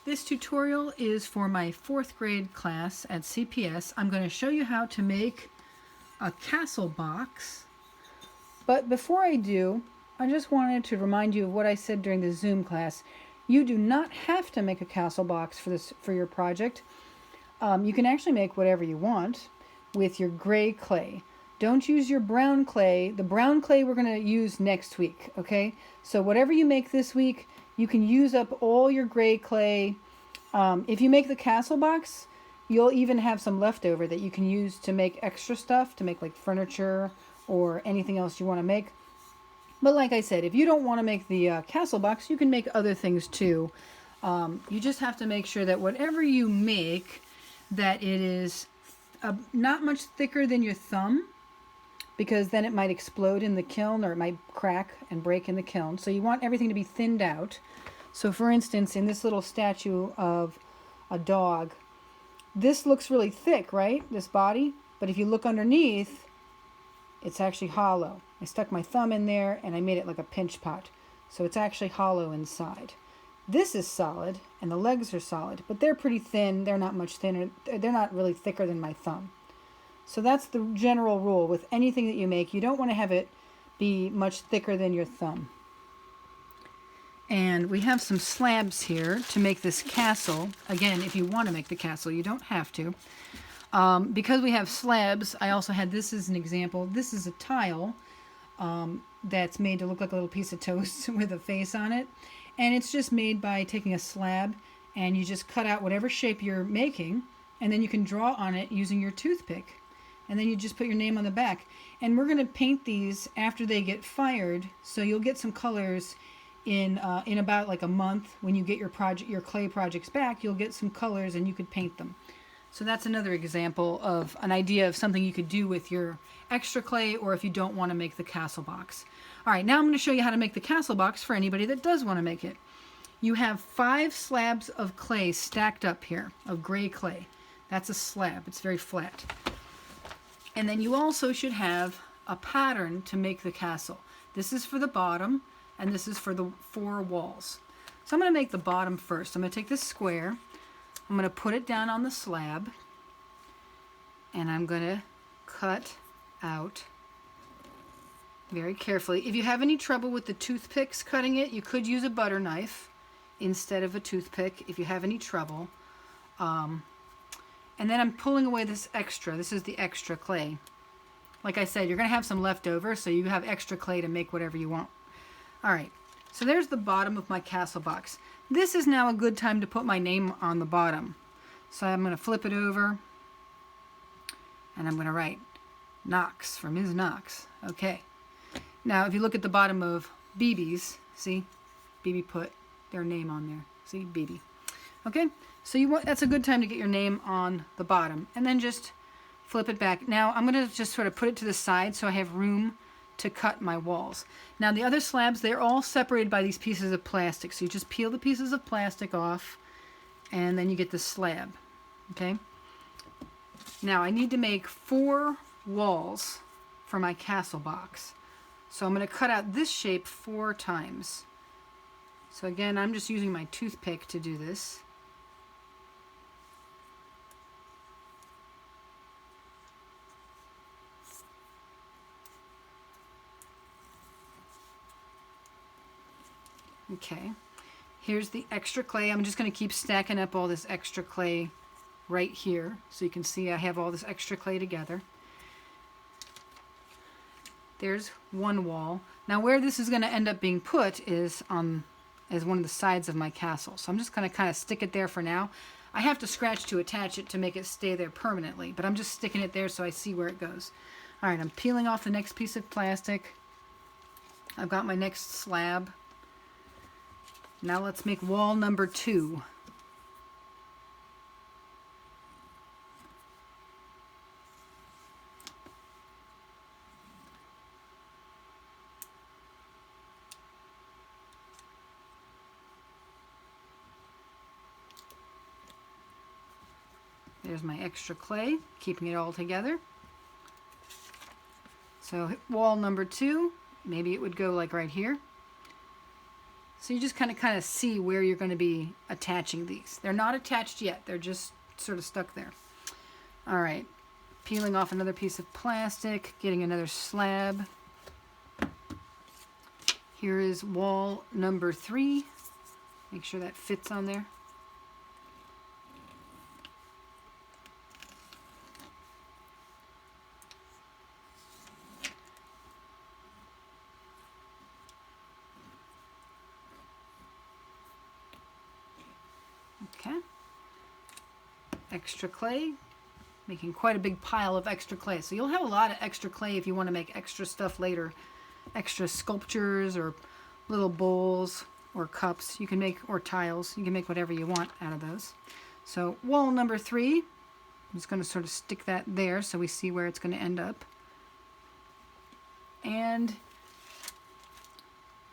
This tutorial is for my 4th grade class at CPS. I'm going to show you how to make a castle box. But before I do, I just wanted to remind you of what I said during the Zoom class. You do not have to make a castle box for your project. You can actually make whatever you want with your gray clay. Don't use your brown clay. The brown clay we're going to use next week, okay? So whatever you make this week, you can use up all your gray clay. If you make the castle box, you'll even have some leftover that you can use to make extra stuff, to make like furniture or anything else you want to make. But like I said, if you don't want to make the castle box, you can make other things too. You just have to make sure that whatever you make, that it is not much thicker than your thumb, because then it might explode in the kiln or it might crack and break in the kiln. So you want everything to be thinned out. So for instance, in this little statue of a dog, this looks really thick, right? This body. But if you look underneath, it's actually hollow. I stuck my thumb in there and I made it like a pinch pot. So it's actually hollow inside. This is solid and the legs are solid, but they're pretty thin. They're not much thinner. They're not really thicker than my thumb. So that's the general rule with anything that you make. You don't want to have it be much thicker than your thumb. And we have some slabs here to make this castle. Again, if you want to make the castle, you don't have to. Because we have slabs, I also had this as an example. This is a tile that's made to look like a little piece of toast with a face on it. And it's just made by taking a slab and you just cut out whatever shape you're making, and then you can draw on it using your toothpick. And then you just put your name on the back. And we're going to paint these after they get fired, so you'll get some colors in about like a month. When you get your clay projects back, you'll get some colors and you could paint them. So that's another example of an idea of something you could do with your extra clay, or if you don't want to make the castle box. All right, now I'm going to show you how to make the castle box for anybody that does want to make it. You have 5 slabs of clay stacked up here, of gray clay. That's a slab. It's very flat. And then you also should have a pattern to make the castle. This is for the bottom, and this is for the 4 walls. So I'm going to make the bottom first. I'm going to take this square, I'm going to put it down on the slab, and I'm going to cut out very carefully. If you have any trouble with the toothpicks cutting it, you could use a butter knife instead of a toothpick if you have any trouble. And then I'm pulling away this extra. This is the extra clay. Like I said, you're going to have some left over, so you have extra clay to make whatever you want. All right, so there's the bottom of my castle box. This is now a good time to put my name on the bottom. So I'm going to flip it over, and I'm going to write Knox for Ms. Knox. Okay. Now, if you look at the bottom of BB's, see, BB put their name on there. See, BB. Okay, so that's a good time to get your name on the bottom, and then just flip it back. Now I'm going to just sort of put it to the side so I have room to cut my walls. Now the other slabs, they're all separated by these pieces of plastic, so you just peel the pieces of plastic off and then you get the slab. Okay, now I need to make 4 walls for my castle box, so I'm going to cut out this shape 4 times. So again, I'm just using my toothpick to do this. Okay, here's the extra clay. I'm just going to keep stacking up all this extra clay right here, so you can see I have all this extra clay together. There's one wall. Now where this is going to end up being put is as one of the sides of my castle. So I'm just going to kind of stick it there for now. I have to scratch to attach it to make it stay there permanently, but I'm just sticking it there so I see where it goes. All right, I'm peeling off the next piece of plastic. I've got my next slab. Now let's make wall number 2. There's my extra clay, keeping it all together. So wall number 2, maybe it would go like right here. So you just kind of see where you're going to be attaching these. They're not attached yet. They're just sort of stuck there. All right. Peeling off another piece of plastic, getting another slab. Here is wall number 3. Make sure that fits on there. Okay. Extra clay. Making quite a big pile of extra clay. So you'll have a lot of extra clay if you want to make extra stuff later. Extra sculptures or little bowls or cups you can make, or tiles. You can make whatever you want out of those. So wall number 3, I'm just going to sort of stick that there so we see where it's going to end up. And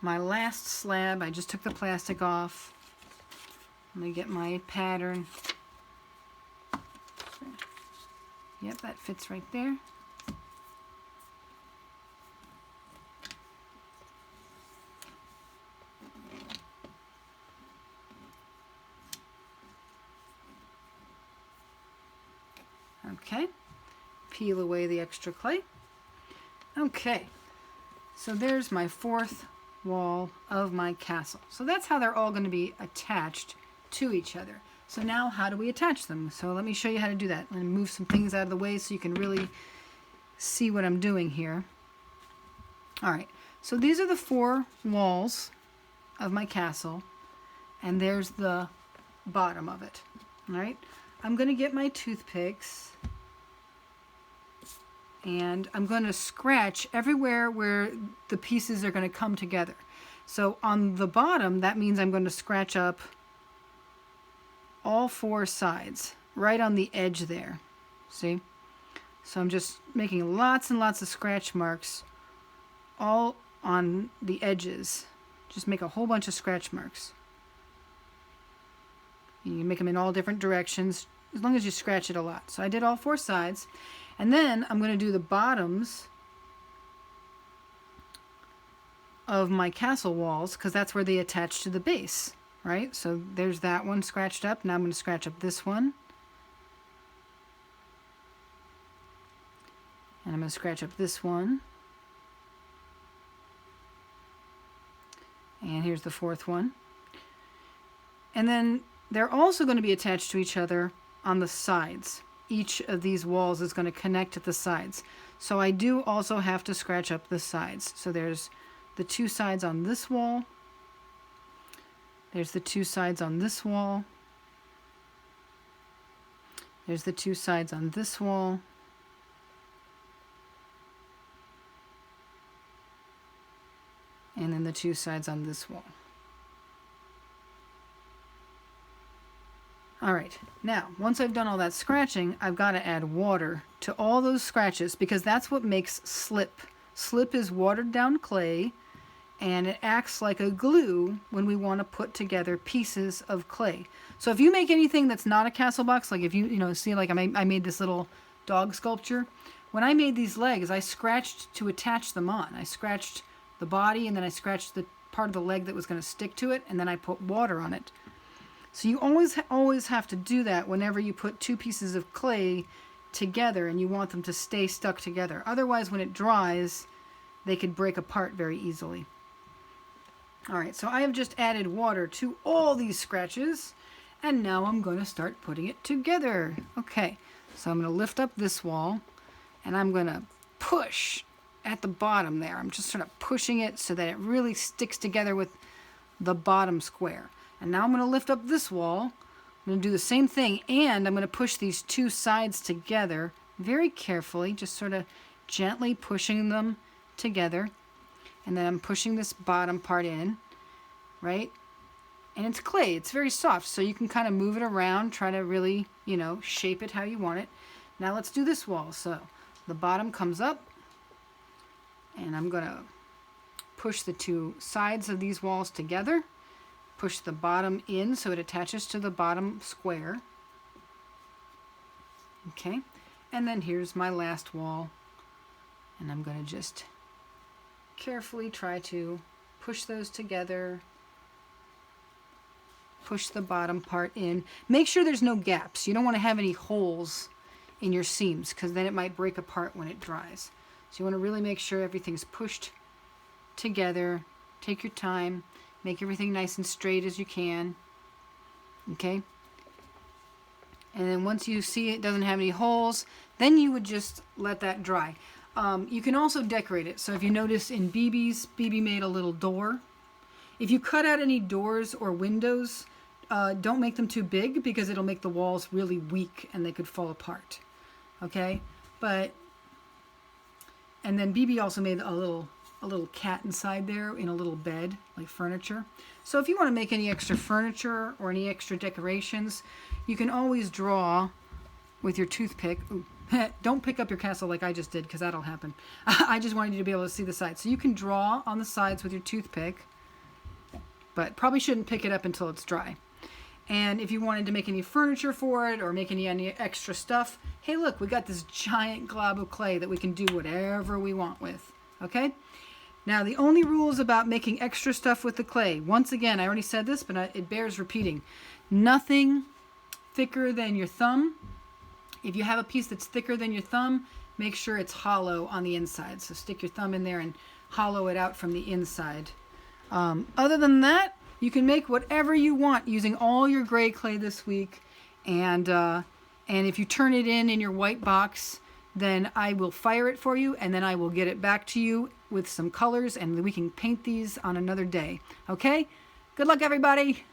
my last slab, I just took the plastic off. I'm going to get my pattern. Yep, that fits right there. Okay, peel away the extra clay. Okay, so there's my 4th wall of my castle. So that's how they're all going to be attached to each other. So now how do we attach them? So let me show you how to do that. I'm going to move some things out of the way so you can really see what I'm doing here. All right, so these are the 4 walls of my castle, and there's the bottom of it. All right, I'm going to get my toothpicks, and I'm going to scratch everywhere where the pieces are going to come together. So on the bottom, that means I'm going to scratch up all 4 sides, right on the edge there. See? So I'm just making lots and lots of scratch marks all on the edges. Just make a whole bunch of scratch marks. You can make them in all different directions, as long as you scratch it a lot. So I did all 4 sides. And then I'm going to do the bottoms of my castle walls, because that's where they attach to the base. Right, so there's that one scratched up. Now I'm going to scratch up this one. And I'm going to scratch up this one. And here's the 4th one. And then they're also going to be attached to each other on the sides. Each of these walls is going to connect at the sides. So I do also have to scratch up the sides. So there's the 2 sides on this wall. There's the 2 sides on this wall. There's the 2 sides on this wall. And then the 2 sides on this wall. All right, now, once I've done all that scratching, I've got to add water to all those scratches, because that's what makes slip. Slip is watered down clay, and it acts like a glue when we want to put together pieces of clay. So if you make anything that's not a castle box, like if you see, like I made this little dog sculpture. When I made these legs, I scratched to attach them on. I scratched the body, and then I scratched the part of the leg that was going to stick to it, and then I put water on it. So you always have to do that whenever you put 2 pieces of clay together and you want them to stay stuck together. Otherwise, when it dries, they could break apart very easily. All right, so I have just added water to all these scratches, and now I'm going to start putting it together. Okay, so I'm going to lift up this wall, and I'm going to push at the bottom there. I'm just sort of pushing it so that it really sticks together with the bottom square. And now I'm going to lift up this wall. I'm going to do the same thing, and I'm going to push these 2 sides together very carefully, just sort of gently pushing them together. And then I'm pushing this bottom part in, right? And it's clay. It's very soft, so you can kind of move it around, try to really, shape it how you want it. Now let's do this wall. So the bottom comes up, and I'm going to push the 2 sides of these walls together. Push the bottom in so it attaches to the bottom square. Okay, and then here's my last wall. And I'm going to just carefully try to push those together push the bottom part in. Make sure there's no gaps. You don't want to have any holes in your seams because then it might break apart when it dries. So you want to really make sure everything's pushed together. Take your time. Make everything nice and straight as you can. Okay? And then once you see it doesn't have any holes, then you would just let that dry. You can also decorate it. So if you notice in BB's, BB made a little door. If you cut out any doors or windows, don't make them too big because it'll make the walls really weak and they could fall apart. Okay? And then BB also made a little cat inside there in a little bed, like furniture. So if you want to make any extra furniture or any extra decorations, you can always draw with your toothpick. Ooh, don't pick up your castle like I just did because that'll happen. I just wanted you to be able to see the sides. So you can draw on the sides with your toothpick, but probably shouldn't pick it up until it's dry. And if you wanted to make any furniture for it or make any extra stuff, hey look, we got this giant glob of clay that we can do whatever we want with. Okay? Now the only rules about making extra stuff with the clay, once again, I already said this, but it bears repeating. Nothing thicker than your thumb. If you have a piece that's thicker than your thumb, make sure it's hollow on the inside. So stick your thumb in there and hollow it out from the inside. Other than that, you can make whatever you want using all your gray clay this week. And if you turn it in your white box, then I will fire it for you, and then I will get it back to you with some colors, and we can paint these on another day. Okay? Good luck, everybody!